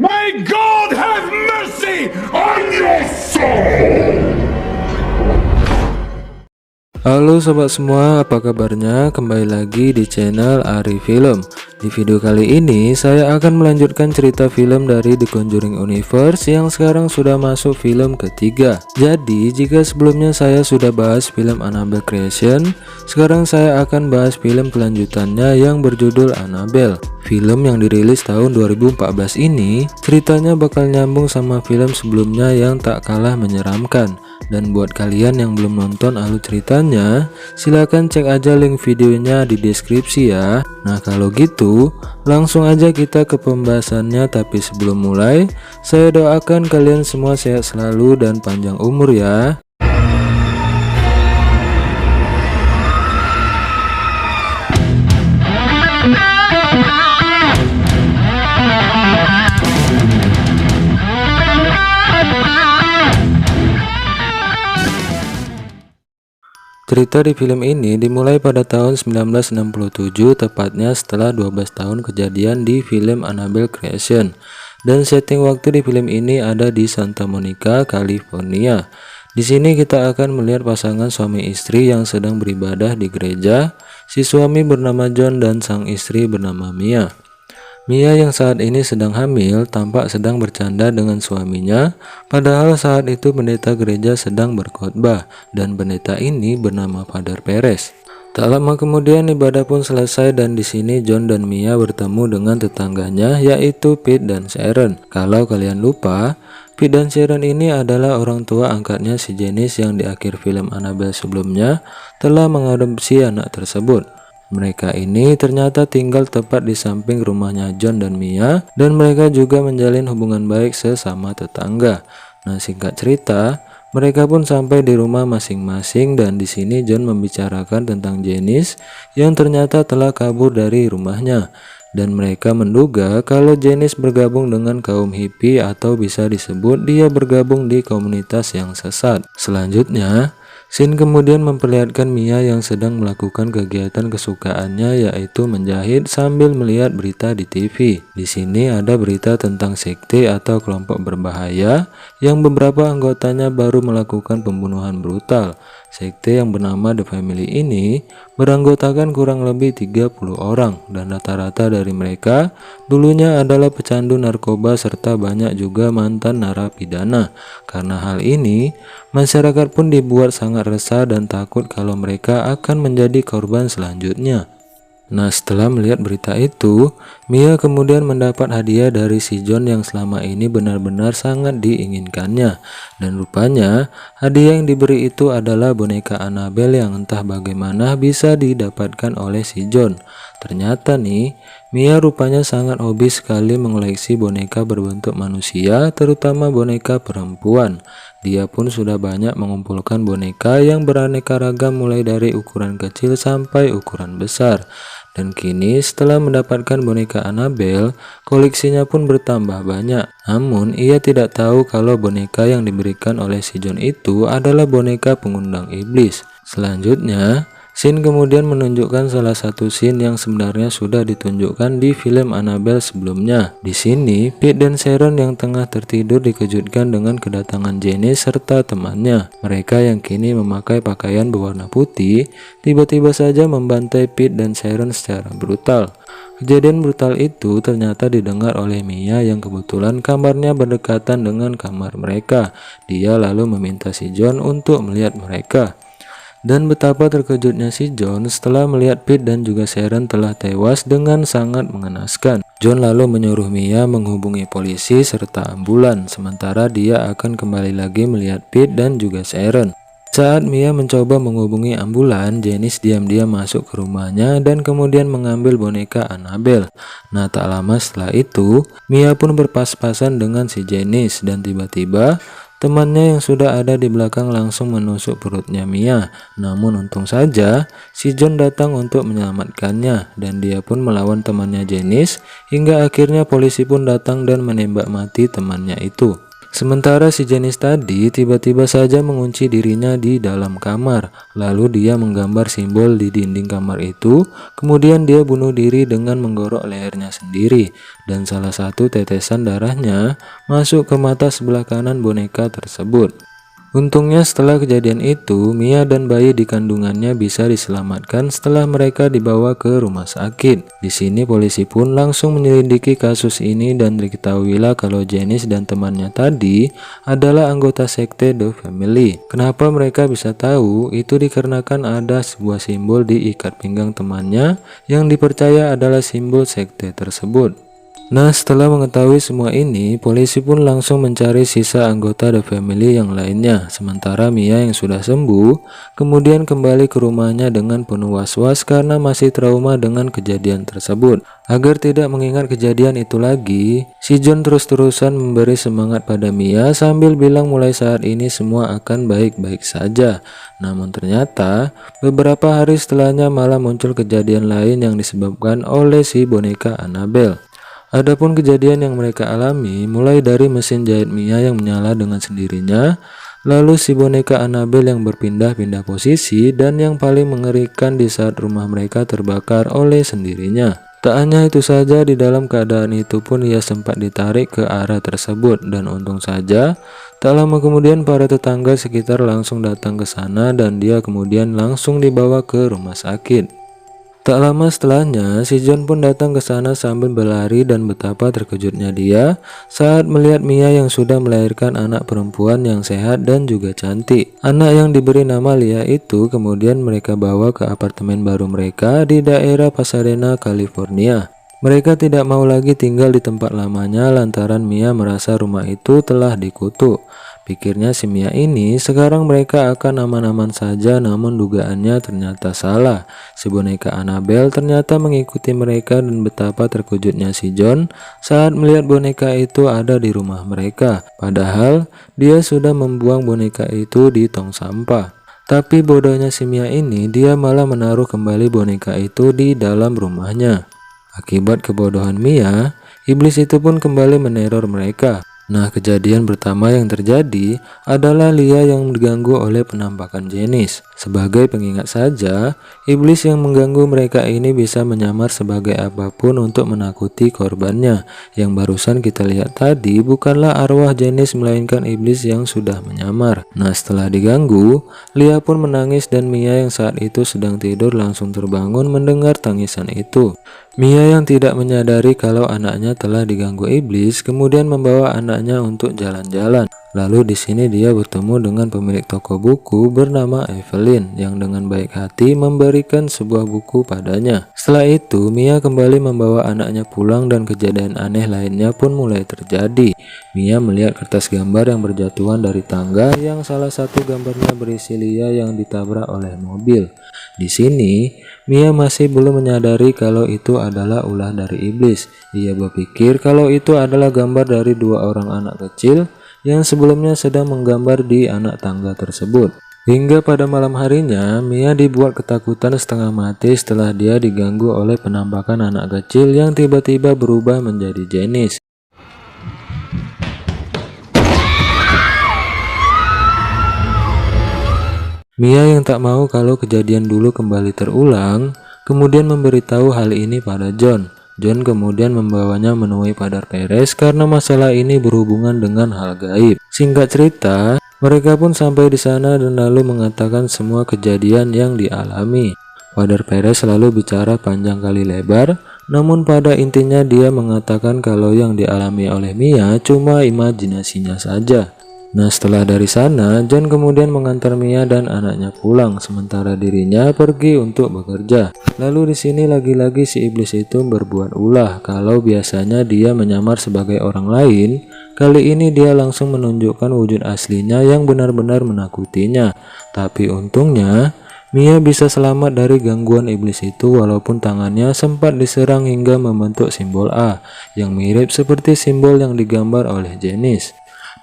May God have mercy on your soul! Halo sobat semua, apa kabarnya? Kembali lagi di channel Ari Film. Di video kali ini saya akan melanjutkan cerita film dari The Conjuring Universe yang sekarang sudah masuk film ketiga. Jadi jika sebelumnya saya sudah bahas film Annabelle Creation, sekarang saya akan bahas film kelanjutannya yang berjudul Annabelle. Film yang dirilis tahun 2014 ini ceritanya bakal nyambung sama film sebelumnya yang tak kalah menyeramkan. Dan buat kalian yang belum nonton alur ceritanya, silahkan cek aja link videonya di deskripsi ya. Nah kalau gitu, langsung aja kita ke pembahasannya. Tapi sebelum mulai, saya doakan kalian semua sehat selalu dan panjang umur ya. Cerita di film ini dimulai pada tahun 1967, tepatnya setelah 12 tahun kejadian di film Annabelle Creation. Dan setting waktu di film ini ada di Santa Monica, California. Di sini kita akan melihat pasangan suami istri yang sedang beribadah di gereja. Si suami bernama John dan sang istri bernama Mia. Mia yang saat ini sedang hamil tampak sedang bercanda dengan suaminya, padahal saat itu pendeta gereja sedang berkhotbah dan pendeta ini bernama Father Perez. Tak lama kemudian ibadah pun selesai dan di sini John dan Mia bertemu dengan tetangganya yaitu Pete dan Sharon. Kalau kalian lupa, Pete dan Sharon ini adalah orang tua angkatnya si Janice yang di akhir film Annabelle sebelumnya telah mengadopsi anak tersebut. Mereka ini ternyata tinggal tepat di samping rumahnya John dan Mia, dan mereka juga menjalin hubungan baik sesama tetangga. Nah, singkat cerita, mereka pun sampai di rumah masing-masing dan di sini John membicarakan tentang Janice yang ternyata telah kabur dari rumahnya. Dan mereka menduga kalau Janice bergabung dengan kaum hippie atau bisa disebut dia bergabung di komunitas yang sesat. Selanjutnya, scene kemudian memperlihatkan Mia yang sedang melakukan kegiatan kesukaannya yaitu menjahit sambil melihat berita di TV. Di sini ada berita tentang sekte atau kelompok berbahaya yang beberapa anggotanya baru melakukan pembunuhan brutal. Sekte yang bernama The Family ini beranggotakan kurang lebih 30 orang dan rata-rata dari mereka dulunya adalah pecandu narkoba serta banyak juga mantan narapidana. Karena hal ini, masyarakat pun dibuat sangat resah dan takut kalau mereka akan menjadi korban selanjutnya. Nah, setelah melihat berita itu, Mia kemudian mendapat hadiah dari si John yang selama ini benar-benar sangat diinginkannya. Dan rupanya, hadiah yang diberi itu adalah boneka Annabelle yang entah bagaimana bisa didapatkan oleh si John. Ternyata nih, Mia rupanya sangat hobi sekali mengoleksi boneka berbentuk manusia, terutama boneka perempuan. Dia pun sudah banyak mengumpulkan boneka yang beraneka ragam mulai dari ukuran kecil sampai ukuran besar. Dan kini setelah mendapatkan boneka Annabelle, koleksinya pun bertambah banyak. Namun ia tidak tahu kalau boneka yang diberikan oleh si John itu adalah boneka pengundang iblis. Selanjutnya, scene kemudian menunjukkan salah satu scene yang sebenarnya sudah ditunjukkan di film Annabelle sebelumnya. Di sini, Pete dan Sharon yang tengah tertidur dikejutkan dengan kedatangan Janice serta temannya. Mereka yang kini memakai pakaian berwarna putih, tiba-tiba saja membantai Pete dan Sharon secara brutal. Kejadian brutal itu ternyata didengar oleh Mia yang kebetulan kamarnya berdekatan dengan kamar mereka. Dia lalu meminta si John untuk melihat mereka. Dan betapa terkejutnya si John setelah melihat Pete dan juga Sharon telah tewas dengan sangat mengenaskan. John lalu menyuruh Mia menghubungi polisi serta ambulan, sementara dia akan kembali lagi melihat Pete dan juga Sharon. Saat Mia mencoba menghubungi ambulan, Janice diam-diam masuk ke rumahnya dan kemudian mengambil boneka Annabelle. Nah, tak lama setelah itu, Mia pun berpas-pasan dengan si Janice dan tiba-tiba temannya yang sudah ada di belakang langsung menusuk perutnya Mia. Namun untung saja si John datang untuk menyelamatkannya dan dia pun melawan temannya Janice hingga akhirnya polisi pun datang dan menembak mati temannya itu. Sementara si Janice tadi tiba-tiba saja mengunci dirinya di dalam kamar, lalu dia menggambar simbol di dinding kamar itu, kemudian dia bunuh diri dengan menggorok lehernya sendiri, dan salah satu tetesan darahnya masuk ke mata sebelah kanan boneka tersebut. Untungnya setelah kejadian itu, Mia dan bayi di kandungannya bisa diselamatkan setelah mereka dibawa ke rumah sakit. Di sini polisi pun langsung menyelidiki kasus ini dan diketahuilah kalau Janice dan temannya tadi adalah anggota sekte The Family. Kenapa mereka bisa tahu? Itu dikarenakan ada sebuah simbol di ikat pinggang temannya yang dipercaya adalah simbol sekte tersebut. Nah, setelah mengetahui semua ini, polisi pun langsung mencari sisa anggota The Family yang lainnya. Sementara Mia yang sudah sembuh, kemudian kembali ke rumahnya dengan penuh was-was karena masih trauma dengan kejadian tersebut. Agar tidak mengingat kejadian itu lagi, si John terus-terusan memberi semangat pada Mia sambil bilang mulai saat ini semua akan baik-baik saja. Namun ternyata, beberapa hari setelahnya malah muncul kejadian lain yang disebabkan oleh si boneka Annabelle. Adapun kejadian yang mereka alami mulai dari mesin jahit Mia yang menyala dengan sendirinya, lalu si boneka Annabelle yang berpindah-pindah posisi, dan yang paling mengerikan di saat rumah mereka terbakar oleh sendirinya. Tak hanya itu saja, di dalam keadaan itu pun ia sempat ditarik ke arah tersebut, dan untung saja tak lama kemudian para tetangga sekitar langsung datang ke sana dan dia kemudian langsung dibawa ke rumah sakit. Tak lama setelahnya, si John pun datang ke sana sambil berlari dan betapa terkejutnya dia saat melihat Mia yang sudah melahirkan anak perempuan yang sehat dan juga cantik. Anak yang diberi nama Lia itu kemudian mereka bawa ke apartemen baru mereka di daerah Pasadena, California. Mereka tidak mau lagi tinggal di tempat lamanya lantaran Mia merasa rumah itu telah dikutuk. Pikirnya si Mia ini sekarang mereka akan aman-aman saja, namun dugaannya ternyata salah. Si boneka Annabelle ternyata mengikuti mereka dan betapa terkejutnya si John saat melihat boneka itu ada di rumah mereka. Padahal dia sudah membuang boneka itu di tong sampah. Tapi bodohnya si Mia ini, dia malah menaruh kembali boneka itu di dalam rumahnya. Akibat kebodohan Mia, iblis itu pun kembali meneror mereka. Nah, kejadian pertama yang terjadi adalah Lia yang diganggu oleh penampakan Janice. Sebagai pengingat saja, iblis yang mengganggu mereka ini bisa menyamar sebagai apapun untuk menakuti korbannya. Yang barusan kita lihat tadi bukanlah arwah Janice melainkan iblis yang sudah menyamar. Nah, setelah diganggu, Lia pun menangis dan Mia yang saat itu sedang tidur langsung terbangun mendengar tangisan itu. Mia yang tidak menyadari kalau anaknya telah diganggu iblis kemudian membawa anaknya untuk jalan-jalan. Lalu di sini dia bertemu dengan pemilik toko buku bernama Evelyn yang dengan baik hati memberikan sebuah buku padanya. Setelah itu Mia kembali membawa anaknya pulang dan kejadian aneh lainnya pun mulai terjadi. Mia melihat kertas gambar yang berjatuhan dari tangga yang salah satu gambarnya berisi Lia yang ditabrak oleh mobil. Di sini Mia masih belum menyadari kalau itu adalah ulah dari iblis. Ia berpikir kalau itu adalah gambar dari dua orang anak kecil yang sebelumnya sedang menggambar di anak tangga tersebut. Hingga pada malam harinya, Mia dibuat ketakutan setengah mati setelah dia diganggu oleh penampakan anak kecil yang tiba-tiba berubah menjadi Janice. Mia yang tak mau kalau kejadian dulu kembali terulang, kemudian memberitahu hal ini pada John. John kemudian membawanya menemui Padar Perez karena masalah ini berhubungan dengan hal gaib. Singkat cerita, mereka pun sampai di sana dan lalu mengatakan semua kejadian yang dialami. Padar Perez selalu bicara panjang kali lebar, namun pada intinya dia mengatakan kalau yang dialami oleh Mia cuma imajinasinya saja. Nah, setelah dari sana, John kemudian mengantar Mia dan anaknya pulang, sementara dirinya pergi untuk bekerja. Lalu di sini lagi-lagi si iblis itu berbuat ulah. Kalau biasanya dia menyamar sebagai orang lain, kali ini dia langsung menunjukkan wujud aslinya yang benar-benar menakutinya. Tapi untungnya, Mia bisa selamat dari gangguan iblis itu walaupun tangannya sempat diserang hingga membentuk simbol A, yang mirip seperti simbol yang digambar oleh Janice.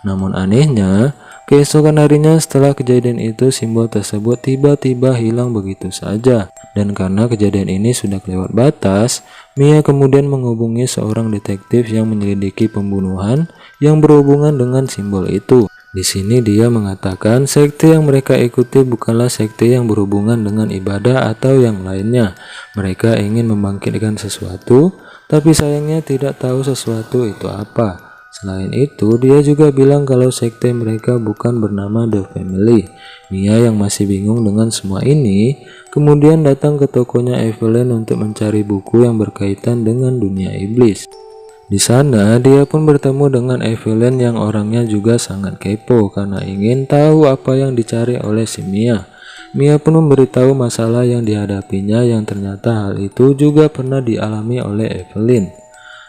Namun anehnya, Keesokan harinya setelah kejadian itu, simbol tersebut tiba-tiba hilang begitu saja. Dan karena kejadian ini sudah kelewat batas, Mia kemudian menghubungi seorang detektif yang menyelidiki pembunuhan yang berhubungan dengan simbol itu. Di sini dia mengatakan sekte yang mereka ikuti bukanlah sekte yang berhubungan dengan ibadah atau yang lainnya. Mereka ingin membangkitkan sesuatu, tapi sayangnya tidak tahu sesuatu itu apa. Selain itu, dia juga bilang kalau sekte mereka bukan bernama The Family. Mia yang masih bingung dengan semua ini, kemudian datang ke tokonya Evelyn untuk mencari buku yang berkaitan dengan dunia iblis. Di sana, dia pun bertemu dengan Evelyn yang orangnya juga sangat kepo karena ingin tahu apa yang dicari oleh si Mia. Mia pun memberitahu masalah yang dihadapinya yang ternyata hal itu juga pernah dialami oleh Evelyn.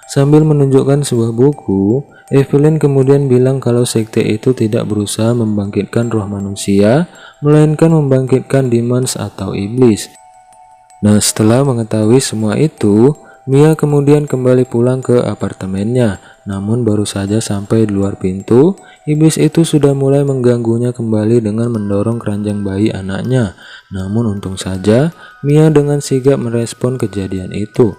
Sambil menunjukkan sebuah buku, Evelyn kemudian bilang kalau sekte itu tidak berusaha membangkitkan roh manusia, melainkan membangkitkan demons atau iblis. Nah, setelah mengetahui semua itu, Mia kemudian kembali pulang ke apartemennya. Namun baru saja sampai di luar pintu, iblis itu sudah mulai mengganggunya kembali dengan mendorong keranjang bayi anaknya. Namun untung saja, Mia dengan sigap merespon kejadian itu.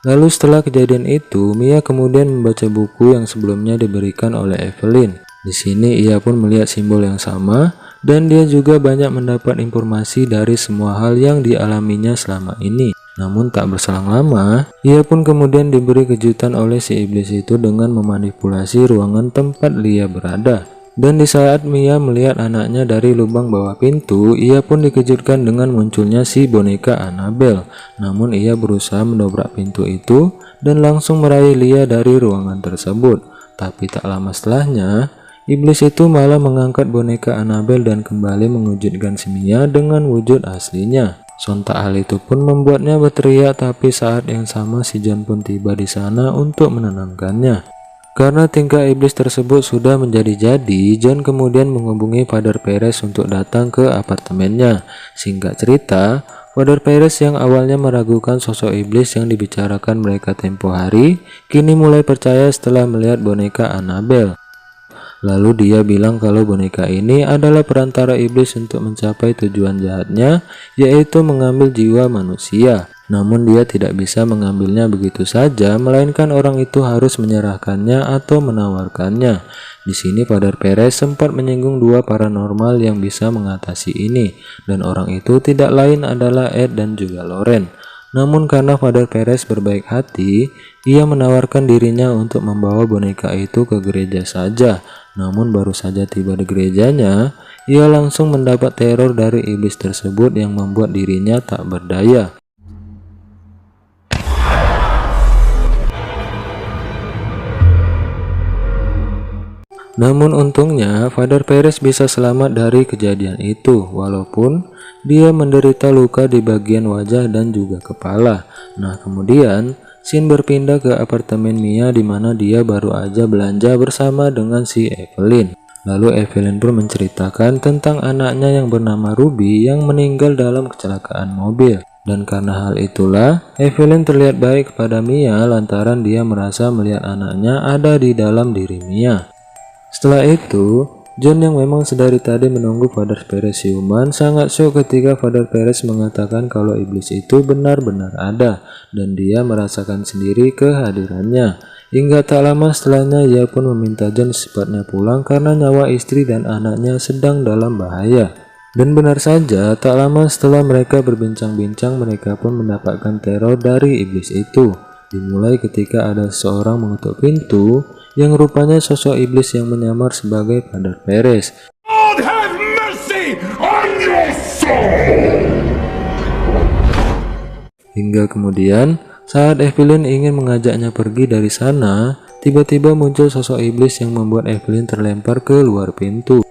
Lalu setelah kejadian itu, Mia kemudian membaca buku yang sebelumnya diberikan oleh Evelyn. Di sini ia pun melihat simbol yang sama dan dia juga banyak mendapat informasi dari semua hal yang dialaminya selama ini. Namun tak berselang lama, ia pun kemudian diberi kejutan oleh si iblis itu dengan memanipulasi ruangan tempat Lia berada. Dan di saat Mia melihat anaknya dari lubang bawah pintu, ia pun dikejutkan dengan munculnya si boneka Annabelle. Namun ia berusaha mendobrak pintu itu dan langsung meraih Lia dari ruangan tersebut. Tapi tak lama setelahnya, iblis itu malah mengangkat boneka Annabelle dan kembali mengejutkan si Mia dengan wujud aslinya. Sontak hal itu pun membuatnya berteriak, tapi saat yang sama si John pun tiba di sana untuk menenangkannya. Karena tingkah iblis tersebut sudah menjadi-jadi, John kemudian menghubungi Father Perez untuk datang ke apartemennya. Singkat cerita, Father Perez yang awalnya meragukan sosok iblis yang dibicarakan mereka tempo hari, kini mulai percaya setelah melihat boneka Annabelle. Lalu dia bilang kalau boneka ini adalah perantara iblis untuk mencapai tujuan jahatnya, yaitu mengambil jiwa manusia. Namun dia tidak bisa mengambilnya begitu saja, melainkan orang itu harus menyerahkannya atau menawarkannya. Di sini Father Perez sempat menyinggung dua paranormal yang bisa mengatasi ini, dan orang itu tidak lain adalah Ed dan juga Loren. Namun karena Father Perez berbaik hati, ia menawarkan dirinya untuk membawa boneka itu ke gereja saja. Namun baru saja tiba di gerejanya, ia langsung mendapat teror dari iblis tersebut yang membuat dirinya tak berdaya. Namun untungnya Father Perez bisa selamat dari kejadian itu, walaupun dia menderita luka di bagian wajah dan juga kepala. Nah, kemudian scene berpindah ke apartemen Mia di mana dia baru aja belanja bersama dengan si Evelyn. Lalu Evelyn pun menceritakan tentang anaknya yang bernama Ruby yang meninggal dalam kecelakaan mobil. Dan karena hal itulah, Evelyn terlihat baik kepada Mia lantaran dia merasa melihat anaknya ada di dalam diri Mia. Setelah itu, John yang memang sedari tadi menunggu Father Perez siuman sangat syok ketika Father Perez mengatakan kalau iblis itu benar-benar ada dan dia merasakan sendiri kehadirannya. Hingga tak lama setelahnya ia pun meminta John secepatnya pulang karena nyawa istri dan anaknya sedang dalam bahaya. Dan benar saja, tak lama setelah mereka berbincang-bincang, mereka pun mendapatkan teror dari iblis itu. Dimulai ketika ada seseorang mengetuk pintu yang rupanya sosok iblis yang menyamar sebagai Father Perez. God have mercy on your soul! Hingga kemudian, saat Evelyn ingin mengajaknya pergi dari sana, tiba-tiba muncul sosok iblis yang membuat Evelyn terlempar ke luar pintu.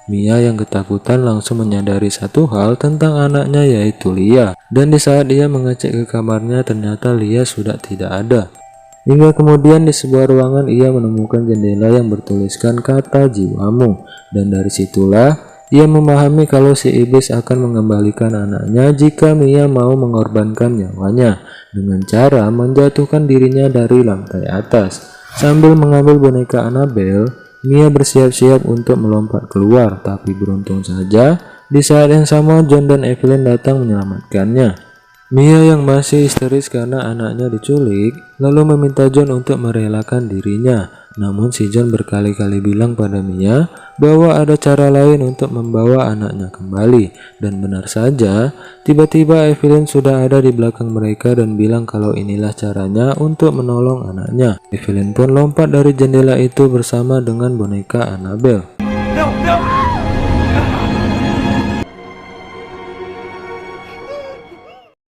Mia yang ketakutan langsung menyadari satu hal tentang anaknya, yaitu Lia. Dan di saat dia mengecek ke kamarnya, ternyata Lia sudah tidak ada. Hingga kemudian di sebuah ruangan ia menemukan jendela yang bertuliskan kata jiwamu. Dan dari situlah Ia memahami kalau si iblis akan mengembalikan anaknya jika Mia mau mengorbankan nyawanya dengan cara menjatuhkan dirinya dari lantai atas. Sambil mengambil boneka Annabelle, Mia bersiap-siap untuk melompat keluar, tapi beruntung saja di saat yang sama John dan Evelyn datang menyelamatkannya. Mia yang masih histeris karena anaknya diculik, lalu meminta John untuk merelakan dirinya. Namun si John berkali-kali bilang pada Mia bahwa ada cara lain untuk membawa anaknya kembali. Dan benar saja, tiba-tiba Evelyn sudah ada di belakang mereka dan bilang kalau inilah caranya untuk menolong anaknya. Evelyn pun lompat dari jendela itu bersama dengan boneka Annabelle.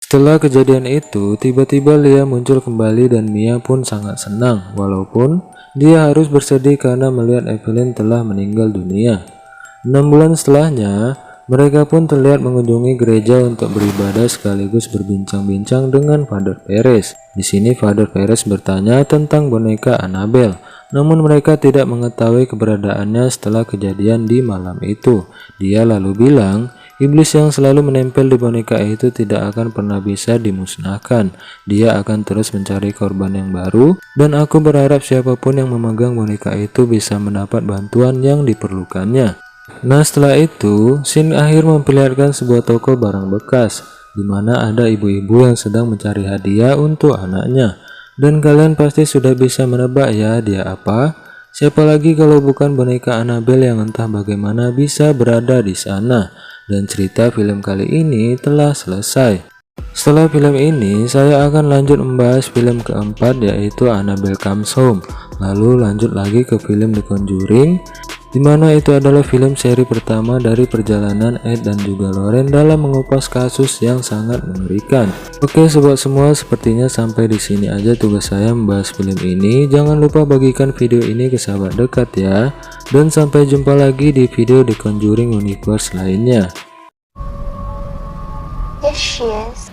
Setelah kejadian itu, tiba-tiba Lia muncul kembali dan Mia pun sangat senang, walaupun dia harus bersedih karena melihat Evelyn telah meninggal dunia. 6 bulan setelahnya, mereka pun terlihat mengunjungi gereja untuk beribadah sekaligus berbincang-bincang dengan Father Perez. Di sini Father Perez bertanya tentang boneka Annabelle, namun mereka tidak mengetahui keberadaannya setelah kejadian di malam itu. Dia lalu bilang, iblis yang selalu menempel di boneka itu tidak akan pernah bisa dimusnahkan. Dia akan terus mencari korban yang baru, dan aku berharap siapapun yang memegang boneka itu bisa mendapat bantuan yang diperlukannya. Nah, setelah itu, scene akhir memperlihatkan sebuah toko barang bekas, di mana ada ibu-ibu yang sedang mencari hadiah untuk anaknya. Dan kalian pasti sudah bisa menebak ya dia apa? Siapa lagi kalau bukan boneka Annabelle yang entah bagaimana bisa berada di sana. Dan cerita film kali ini telah selesai. Setelah film ini, saya akan lanjut membahas film keempat yaitu Annabelle Comes Home. Lalu lanjut lagi ke film The Conjuring, dimana itu adalah film seri pertama dari perjalanan Ed dan juga Lauren dalam mengupas kasus yang sangat mengerikan. Oke sobat semua, sepertinya sampai di sini aja tugas saya membahas film ini. Jangan lupa bagikan video ini ke sahabat dekat ya. Dan sampai jumpa lagi di video The Conjuring Universe lainnya. Yes, she is.